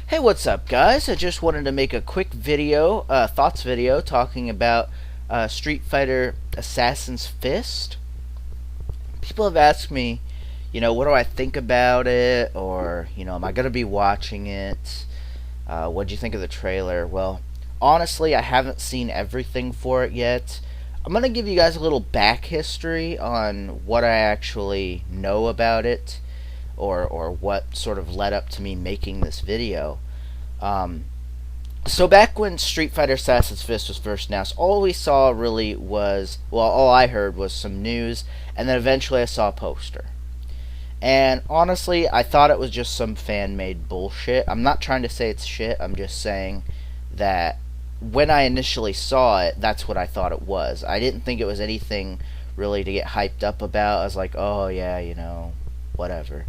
Hey, what's up, guys? I just wanted to make a quick video, thoughts video, talking about Street Fighter Assassin's Fist. People have asked me, what do I think about it, or am I gonna be watching it? What do you think of the trailer? Well, honestly, I haven't seen everything for it yet. I'm gonna give you guys a little back history on what I actually know about it, or what sort of led up to me making this video. Um, so back when Street Fighter Assassin's Fist was first announced, all we saw really was, well, all I heard was some news, and then eventually I saw a poster. And honestly, I thought it was just some fan-made bullshit. I'm not trying to say it's shit, I'm just saying that when I initially saw it, that's what I thought it was. I didn't think it was anything really to get hyped up about. I was like, oh yeah, whatever.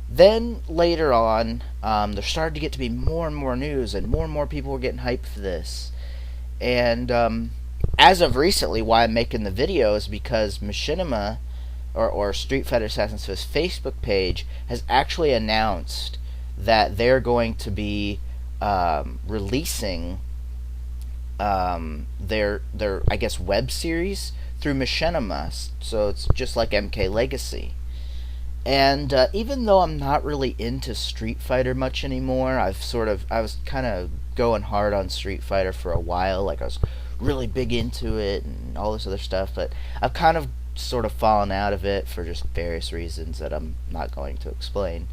Then later on, there started to get to be more and more news, and more people were getting hyped for this. And as of recently, why I'm making the video is because Machinima, or Street Fighter Assassin's Fist Facebook page, has actually announced that they're going to be releasing their I guess web series through Machinima. So it's just like MK Legacy. And even though I'm not really into Street Fighter much anymore, I was kind of going hard on Street Fighter for a while. Like I was really big into it and all this other stuff, but I've kind of sort of fallen out of it for just various reasons that I'm not going to explain.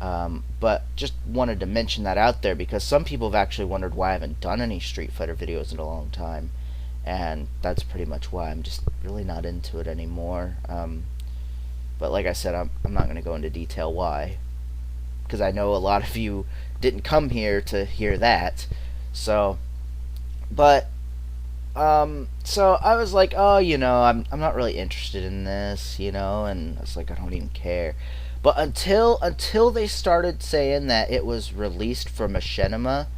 But just wanted to mention that out there because some people have actually wondered why I haven't done any Street Fighter videos in a long time, and that's pretty much why. I'm just really not into it anymore. But like I said, I'm not going to go into detail why, because I know a lot of you didn't come here to hear that. So, but so I was like, oh, I'm not really interested in this, and I was like, I don't even care. But until they started saying that it was released for Machinima,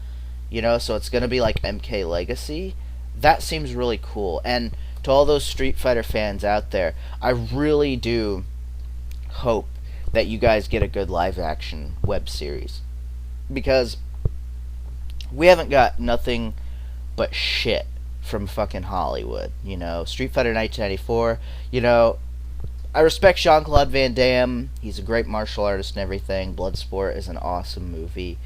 so it's going to be like MK Legacy, that seems really cool. And to all those Street Fighter fans out there, I really do hope that you guys get a good live action web series, because we haven't got nothing but shit from fucking Hollywood. Street Fighter 1994, I respect Jean-Claude Van Damme. He's a great martial artist and everything. Bloodsport is an awesome movie,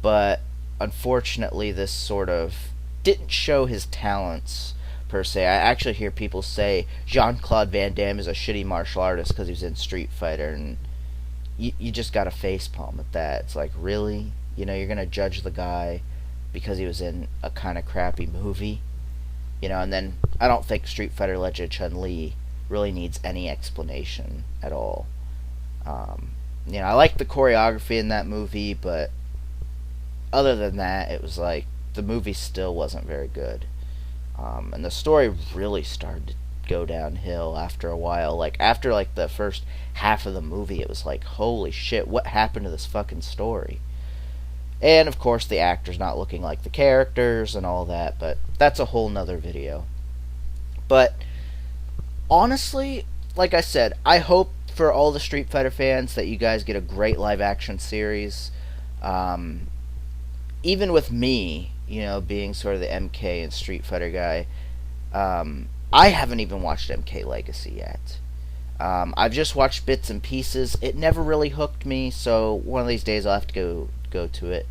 but unfortunately this sort of didn't show his talents per se. I actually hear people say Jean-Claude Van Damme is a shitty martial artist because he was in Street Fighter, and you just got to facepalm at that. It's like, really? You're going to judge the guy because he was in a kind of crappy movie? And then I don't think Street Fighter Legend Chun-Li really needs any explanation at all. I like the choreography in that movie, but other than that, it was like the movie still wasn't very good. And the story really started to go downhill after a while. Like after like the first half of the movie, it was like, holy shit, what happened to this fucking story? And of course the actors not looking like the characters and all that, but that's a whole nother video. But honestly, like I said, I hope for all the Street Fighter fans that you guys get a great live action series. Even with me, being sort of the MK and Street Fighter guy, I haven't even watched MK Legacy yet. I've just watched bits and pieces. It never really hooked me, so one of these days I'll have to go to it.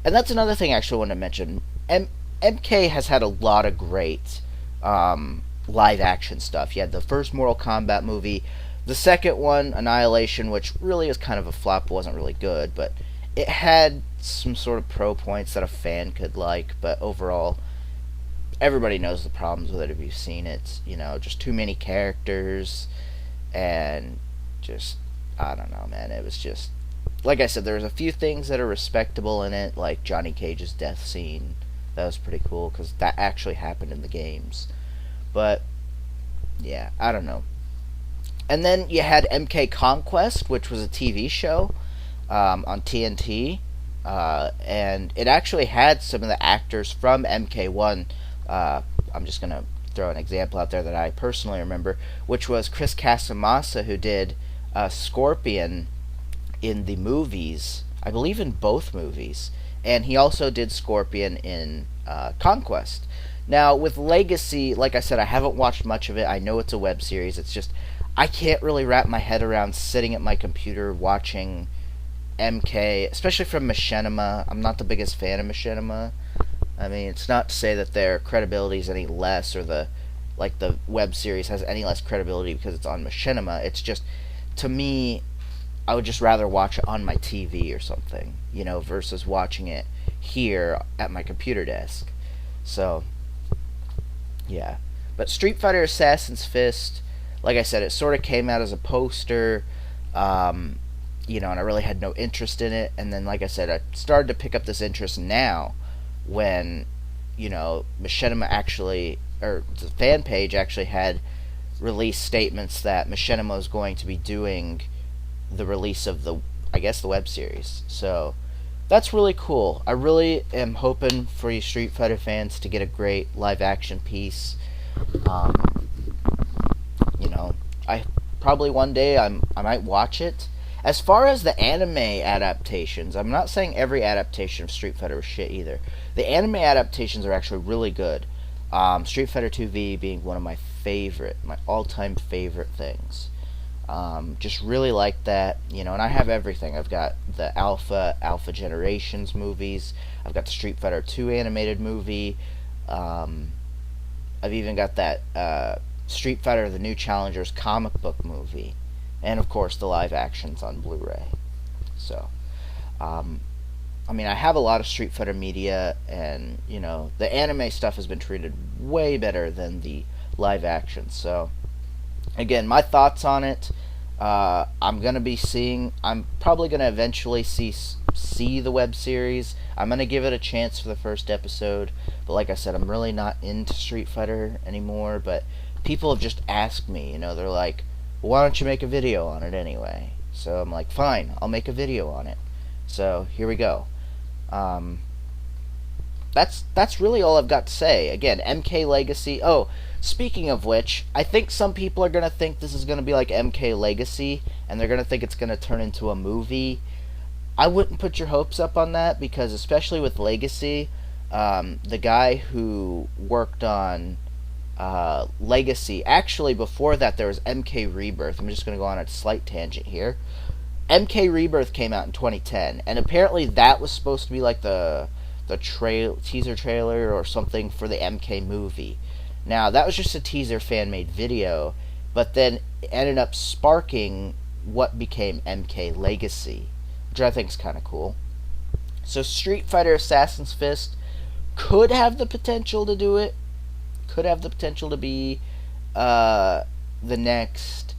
And that's another thing I actually want to mention. MK has had a lot of great live action stuff. You had the first Mortal Kombat movie, the second one, Annihilation, which really was kind of a flop, wasn't really good, but it had some sort of pro points that a fan could like, but overall, everybody knows the problems with it if you've seen it. Just too many characters, and just, I don't know, man. It was just, like I said, there's a few things that are respectable in it, like Johnny Cage's death scene. That was pretty cool, because that actually happened in the games. But, yeah, I don't know. And then you had MK Conquest, which was a TV show on TNT. And it actually had some of the actors from MK1. I'm just going to throw an example out there that I personally remember, which was Chris Casamassa, who did Scorpion in the movies. I believe, in both movies, and he also did Scorpion in Conquest. Now, with Legacy, like I said, I haven't watched much of it. I know it's a web series. It's just I can't really wrap my head around sitting at my computer watching MK, especially from Machinima. I'm not the biggest fan of Machinima. I mean, it's not to say that their credibility is any less, or the web series has any less credibility because it's on Machinima. It's just, to me, I would just rather watch it on my TV or something, versus watching it here at my computer desk. So, yeah. But Street Fighter Assassin's Fist, like I said, it sort of came out as a poster, and I really had no interest in it. And then, like I said, I started to pick up this interest now when, Machinima actually, or the fan page actually had released statements that Machinima was going to be doing the release of the web series. So that's really cool. I really am hoping for you Street Fighter fans to get a great live action piece. I probably one day I might watch it. As far as the anime adaptations, I'm not saying every adaptation of Street Fighter is shit either. The anime adaptations are actually really good. Street Fighter 2V being one of my all-time favorite things. Just really like that, and I have everything. I've got the Alpha Generations movies. I've got the Street Fighter 2 animated movie. I've even got that Street Fighter: The New Challengers comic book movie, and of course the live actions on Blu-ray. So, I have a lot of Street Fighter media, and the anime stuff has been treated way better than the live action. So, again, my thoughts on it. I'm probably gonna eventually see the web series. I'm gonna give it a chance for the first episode, but like I said, I'm really not into Street Fighter anymore. But people have just asked me, they're like, well, why don't you make a video on it anyway? So I'm like, fine, I'll make a video on it. So here we go. That's really all I've got to say. Again, MK Legacy. Oh, speaking of which, I think some people are gonna think this is gonna be like MK Legacy, and they're gonna think it's gonna turn into a movie. I wouldn't put your hopes up on that, because especially with Legacy, the guy who worked on Legacy, actually before that there was MK Rebirth. I'm just gonna go on a slight tangent here. MK Rebirth came out in 2010, and apparently that was supposed to be like the teaser trailer or something for the MK movie. Now, that was just a teaser fan-made video, but then it ended up sparking what became MK Legacy, which I think is kind of cool. So Street Fighter Assassin's Fist could have the potential to do it. Could have the potential to be the next,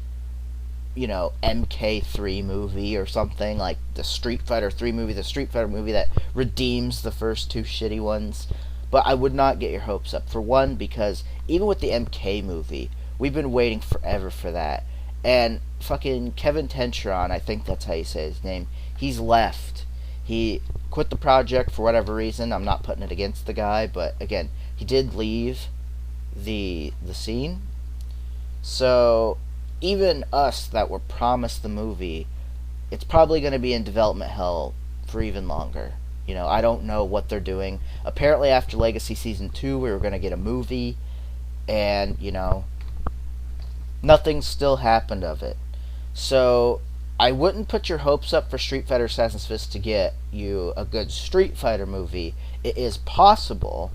MK3 movie or something, like the Street Fighter 3 movie, the Street Fighter movie that redeems the first two shitty ones. But I would not get your hopes up. For one, because even with the MK movie, we've been waiting forever for that. And fucking Kevin Tentron, I think that's how you say his name, he's left. He quit the project for whatever reason. I'm not putting it against the guy, but again, he did leave the scene. So even us that were promised the movie, it's probably going to be in development hell for even longer. I don't know what they're doing. Apparently after Legacy Season 2 we were going to get a movie, and nothing still happened of it. So I wouldn't put your hopes up for Street Fighter Assassin's Fist to get you a good Street Fighter movie. It is possible,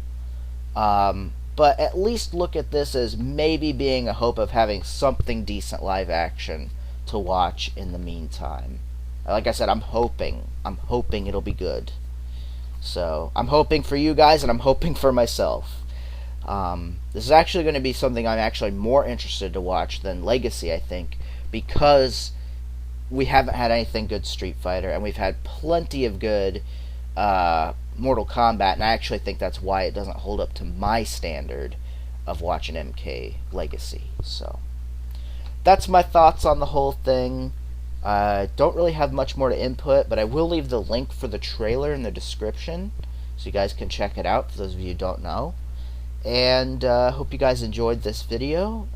but at least look at this as maybe being a hope of having something decent live action to watch in the meantime. Like I said, I'm hoping it'll be good. So I'm hoping for you guys, and I'm hoping for myself. This is actually going to be something I'm actually more interested to watch than Legacy, I think, because we haven't had anything good Street Fighter, and we've had plenty of good Mortal Kombat, and I actually think that's why it doesn't hold up to my standard of watching MK Legacy. So that's my thoughts on the whole thing. I don't really have much more to input, but I will leave the link for the trailer in the description, so you guys can check it out, for those of you who don't know. And hope you guys enjoyed this video.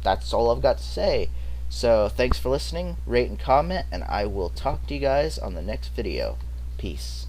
That's all I've got to say. So thanks for listening, rate and comment, and I will talk to you guys on the next video. Peace.